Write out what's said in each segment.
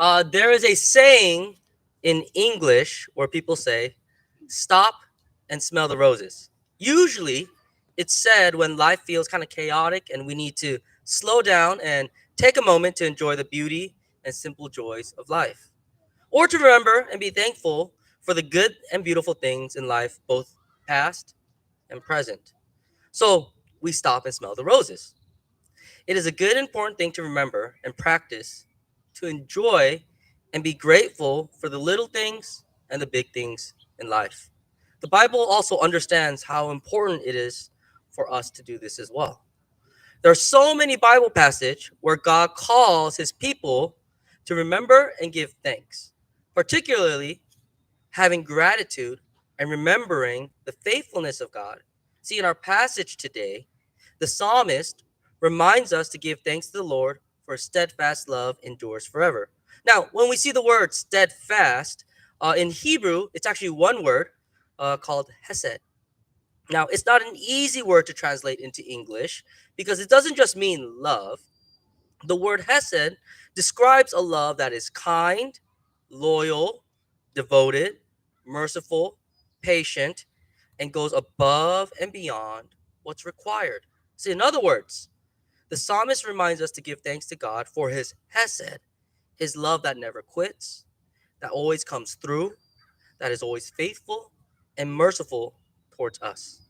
There is a saying in English where people say, stop and smell the roses. Usually, it's said when life feels kind of chaotic and we need to slow down and take a moment to enjoy the beauty and simple joys of life, or to remember and be thankful for the good and beautiful things in life, both past and present. So, we stop and smell the roses. It is a good, important thing to remember and practice to enjoy and be grateful for the little things and the big things in life. The Bible also understands how important it is for us to do this as well. There are so many Bible passages where God calls his people to remember and give thanks, particularly having gratitude and remembering the faithfulness of God. See, in our passage today, the psalmist reminds us to give thanks to the Lord, for his steadfast love endures forever. Now, when we see the word steadfast, in Hebrew, it's actually one word called hesed. Now, it's not an easy word to translate into English because it doesn't just mean love. The word hesed describes a love that is kind, loyal, devoted, merciful, patient, and goes above and beyond what's required. See, in other words, the psalmist reminds us to give thanks to God for his hesed, his love that never quits, that always comes through, that is always faithful and merciful towards us.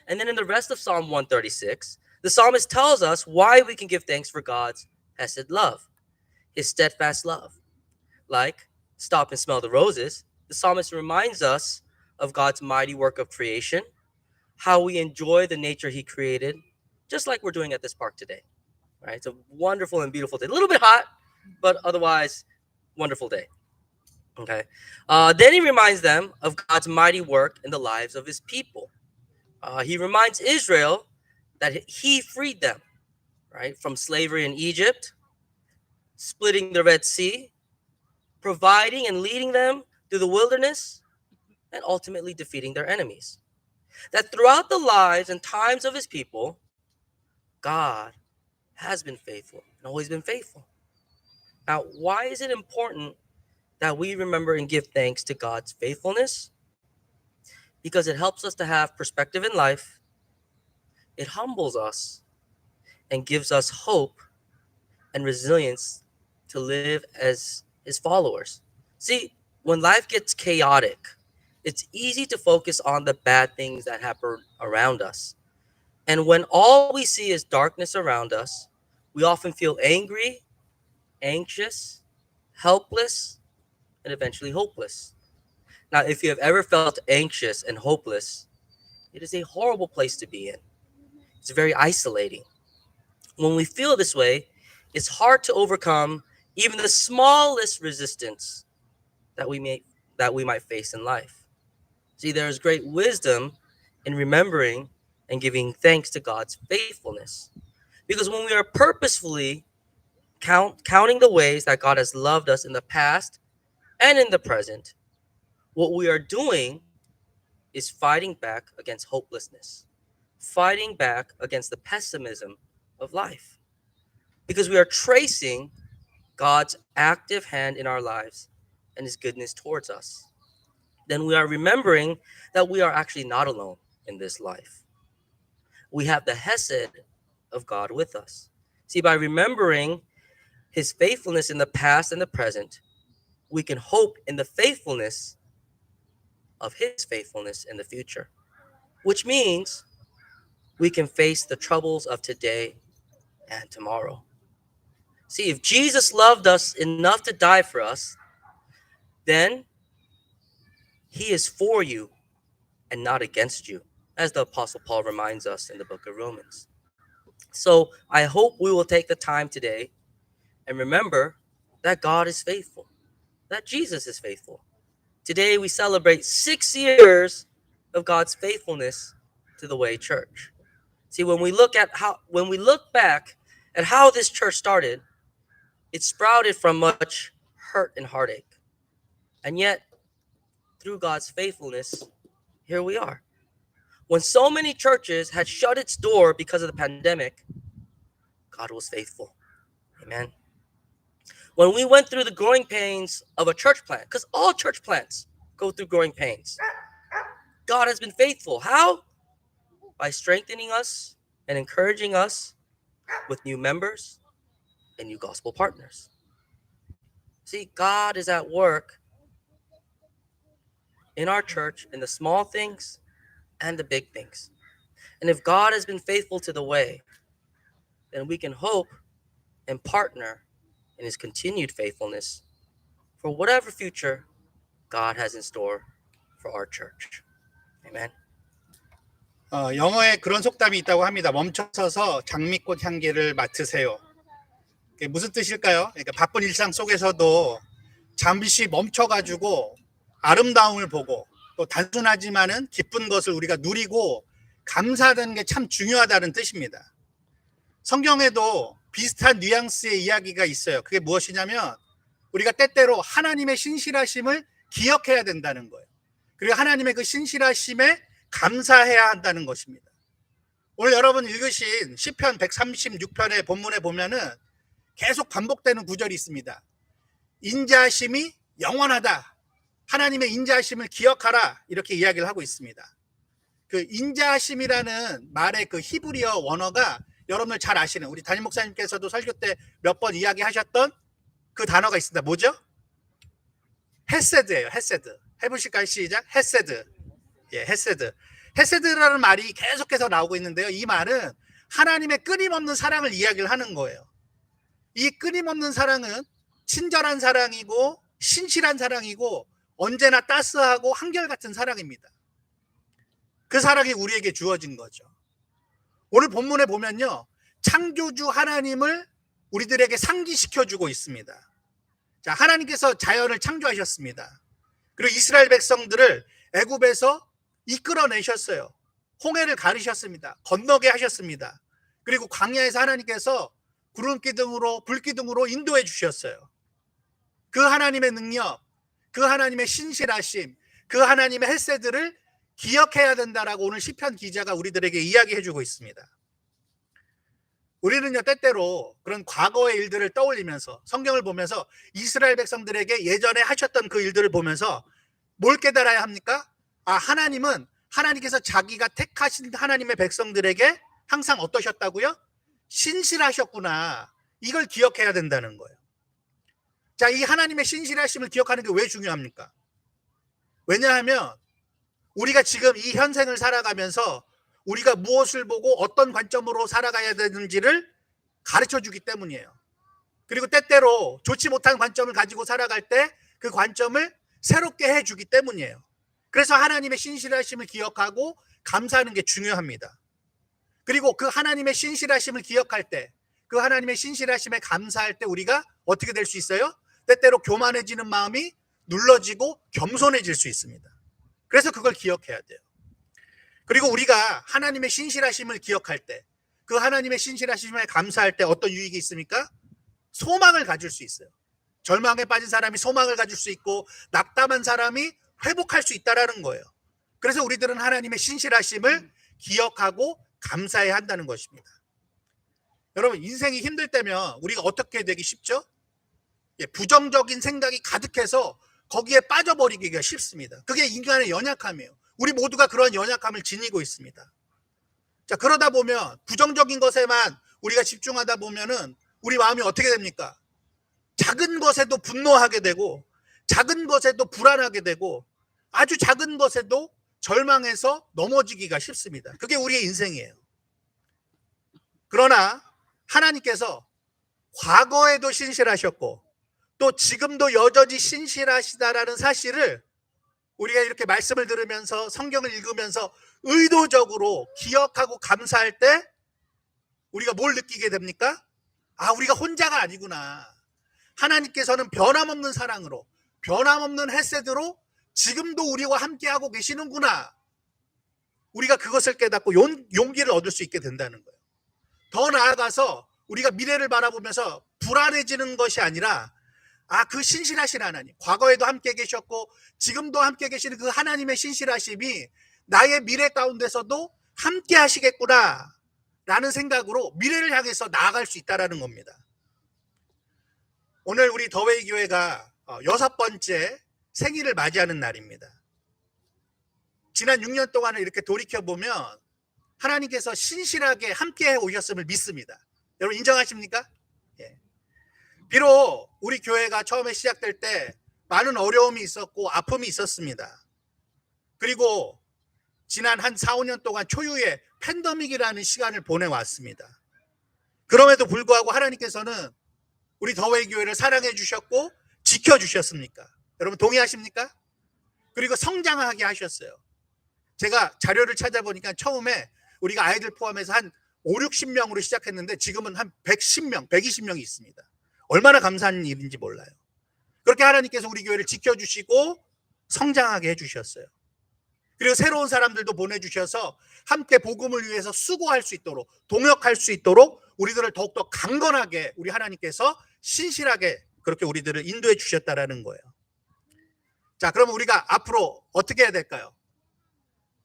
And then in the rest of Psalm 136, the psalmist tells us why we can give thanks for God's hesed love, his steadfast love. Like, stop and smell the roses, the psalmist reminds us of God's mighty work of creation, how we enjoy the nature he created, just like we're doing at this park today. Right? It's a wonderful and beautiful day. A little bit hot, but otherwise, wonderful day. Okay. Then he reminds them of God's mighty work in the lives of his people. He reminds Israel that he freed them, right, from slavery in Egypt, splitting the Red Sea, providing and leading them through the wilderness, and ultimately defeating their enemies. That throughout the lives and times of his people, God has been faithful and always been faithful. Now, why is it important that we remember and give thanks to God's faithfulness? Because it helps us to have perspective in life, it humbles us, and gives us hope and resilience to live as his followers. See, when life gets chaotic, it's easy to focus on the bad things that happen around us. And when all we see is darkness around us, we often feel angry, anxious, helpless, and eventually hopeless. Now, if you have ever felt anxious and hopeless, it is a horrible place to be in. It's very isolating. When we feel this way, it's hard to overcome even the smallest resistance that we might face in life. See, there is great wisdom in remembering and giving thanks to God's faithfulness. Because when we are purposefully counting the ways that God has loved us in the past and in the present, what we are doing is fighting back against hopelessness, fighting back against the pessimism of life. Because we are tracing God's active hand in our lives and his goodness towards us. Then we are remembering that we are actually not alone in this life. We have the Hesed of God with us. See, by remembering his faithfulness in the past and the present, we can hope in the faithfulness of his faithfulness in the future, which means we can face the troubles of today and tomorrow. See, if Jesus loved us enough to die for us, then he is for you and not against you, as the Apostle Paul reminds us in the book of Romans. So I hope we will take the time today and remember that God is faithful, that Jesus is faithful. Today we celebrate 6 years of God's faithfulness to the Way Church. See, when we look back at how this church started, it sprouted from much hurt and heartache. And yet, through God's faithfulness, here we are. When so many churches had shut its door because of the pandemic, God was faithful. Amen. When we went through the growing pains of a church plant, because all church plants go through growing pains, God has been faithful. How? By strengthening us and encouraging us with new members and new gospel partners. See, God is at work in our church in the small things and the big things. And if God has been faithful to the way, then we can hope and partner in his continued faithfulness for whatever future God has in store for our church. Amen. 영어에 그런 속담이 있다고 합니다. 멈춰서서 장미꽃 향기를 맡으세요. 그게 무슨 뜻일까요? 그러니까 바쁜 일상 속에서도 잠시 멈춰가지고 아름다움을 보고 또 단순하지만은 기쁜 것을 우리가 누리고 감사하는 게 참 중요하다는 뜻입니다. 성경에도 비슷한 뉘앙스의 이야기가 있어요. 그게 무엇이냐면 우리가 때때로 하나님의 신실하심을 기억해야 된다는 거예요. 그리고 하나님의 그 신실하심에 감사해야 한다는 것입니다. 오늘 여러분 읽으신 시편 136편의 본문에 보면은 계속 반복되는 구절이 있습니다. 인자하심이 영원하다. 하나님의 인자하심을 기억하라. 이렇게 이야기를 하고 있습니다. 그 인자하심이라는 말의 그 히브리어 원어가 여러분들 잘 아시는 우리 담임 목사님께서도 설교 때 몇 번 이야기하셨던 그 단어가 있습니다. 뭐죠? 헤세드예요. 헤세드. 해보실까요? 시작. 헤세드. 예, 헤세드. 헤세드라는 말이 계속해서 나오고 있는데요. 이 말은 하나님의 끊임없는 사랑을 이야기를 하는 거예요. 이 끊임없는 사랑은 친절한 사랑이고 신실한 사랑이고 언제나 따스하고 한결같은 사랑입니다. 그 사랑이 우리에게 주어진 거죠. 오늘 본문에 보면요. 창조주 하나님을 우리들에게 상기시켜주고 있습니다. 자, 하나님께서 자연을 창조하셨습니다. 그리고 이스라엘 백성들을 애굽에서 이끌어내셨어요. 홍해를 가르셨습니다. 건너게 하셨습니다. 그리고 광야에서 하나님께서 구름기둥으로 불기둥으로 인도해 주셨어요. 그 하나님의 능력, 그 하나님의 신실하심, 그 하나님의 헬세들을 기억해야 된다라고 오늘 시편 기자가 우리들에게 이야기해 주고 있습니다. 우리는요 때때로 그런 과거의 일들을 떠올리면서 성경을 보면서 이스라엘 백성들에게 예전에 하셨던 그 일들을 보면서 뭘 깨달아야 합니까? 아, 하나님은 하나님께서 자기가 택하신 하나님의 백성들에게 항상 어떠셨다고요? 신실하셨구나. 이걸 기억해야 된다는 거예요. 자, 이 하나님의 신실하심을 기억하는 게 왜 중요합니까? 왜냐하면 우리가 지금 이 현생을 살아가면서 우리가 무엇을 보고 어떤 관점으로 살아가야 되는지를 가르쳐 주기 때문이에요. 그리고 때때로 좋지 못한 관점을 가지고 살아갈 때 그 관점을 새롭게 해주기 때문이에요. 그래서 하나님의 신실하심을 기억하고 감사하는 게 중요합니다. 그리고 그 하나님의 신실하심을 기억할 때, 그 하나님의 신실하심에 감사할 때 우리가 어떻게 될 수 있어요? 때때로 교만해지는 마음이 눌러지고 겸손해질 수 있습니다. 그래서 그걸 기억해야 돼요. 그리고 우리가 하나님의 신실하심을 기억할 때, 그 하나님의 신실하심에 감사할 때 어떤 유익이 있습니까? 소망을 가질 수 있어요. 절망에 빠진 사람이 소망을 가질 수 있고 낙담한 사람이 회복할 수 있다는 거예요. 그래서 우리들은 하나님의 신실하심을 기억하고 감사해야 한다는 것입니다. 여러분, 인생이 힘들 때면 우리가 어떻게 되기 쉽죠? 부정적인 생각이 가득해서 거기에 빠져버리기가 쉽습니다. 그게 인간의 연약함이에요. 우리 모두가 그런 연약함을 지니고 있습니다. 자, 그러다 보면 부정적인 것에만 우리가 집중하다 보면은 우리 마음이 어떻게 됩니까? 작은 것에도 분노하게 되고 작은 것에도 불안하게 되고 아주 작은 것에도 절망해서 넘어지기가 쉽습니다. 그게 우리의 인생이에요. 그러나 하나님께서 과거에도 신실하셨고 또 지금도 여전히 신실하시다라는 사실을 우리가 이렇게 말씀을 들으면서 성경을 읽으면서 의도적으로 기억하고 감사할 때 우리가 뭘 느끼게 됩니까? 아, 우리가 혼자가 아니구나. 하나님께서는 변함없는 사랑으로 변함없는 헤세드로 지금도 우리와 함께하고 계시는구나. 우리가 그것을 깨닫고 용기를 얻을 수 있게 된다는 거예요. 더 나아가서 우리가 미래를 바라보면서 불안해지는 것이 아니라 아, 그 신실하신 하나님, 과거에도 함께 계셨고 지금도 함께 계시는 그 하나님의 신실하심이 나의 미래 가운데서도 함께 하시겠구나 라는 생각으로 미래를 향해서 나아갈 수 있다는 겁니다. 오늘 우리 더웨이 교회가 6번째 생일을 맞이하는 날입니다. 지난 6년 동안을 이렇게 돌이켜보면 하나님께서 신실하게 함께 오셨음을 믿습니다. 여러분 인정하십니까? 예. 비록 우리 교회가 처음에 시작될 때 많은 어려움이 있었고 아픔이 있었습니다. 그리고 지난 한 4, 5년 동안 초유의 팬데믹이라는 시간을 보내왔습니다. 그럼에도 불구하고 하나님께서는 우리 더웨이 교회를 사랑해 주셨고 지켜주셨습니까? 여러분 동의하십니까? 그리고 성장하게 하셨어요. 제가 자료를 찾아보니까 처음에 우리가 아이들 포함해서 한 5, 60명으로 시작했는데 지금은 한 110명, 120명이 있습니다. 얼마나 감사한 일인지 몰라요. 그렇게 하나님께서 우리 교회를 지켜주시고 성장하게 해주셨어요. 그리고 새로운 사람들도 보내주셔서 함께 복음을 위해서 수고할 수 있도록, 동역할 수 있도록 우리들을 더욱더 강건하게 우리 하나님께서 신실하게 그렇게 우리들을 인도해 주셨다라는 거예요. 자, 그럼 우리가 앞으로 어떻게 해야 될까요?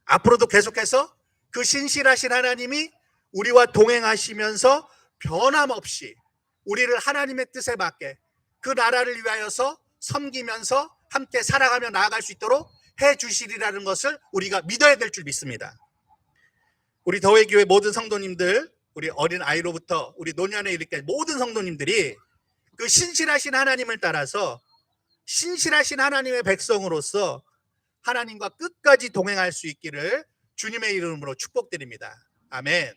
앞으로도 계속해서 그 신실하신 하나님이 우리와 동행하시면서 변함없이 우리를 하나님의 뜻에 맞게 그 나라를 위하여서 섬기면서 함께 살아가며 나아갈 수 있도록 해 주시리라는 것을 우리가 믿어야 될 줄 믿습니다. 우리 더웨이 교회 모든 성도님들, 우리 어린 아이로부터 우리 노년에 이르게 모든 성도님들이 그 신실하신 하나님을 따라서 신실하신 하나님의 백성으로서 하나님과 끝까지 동행할 수 있기를 주님의 이름으로 축복드립니다. 아멘.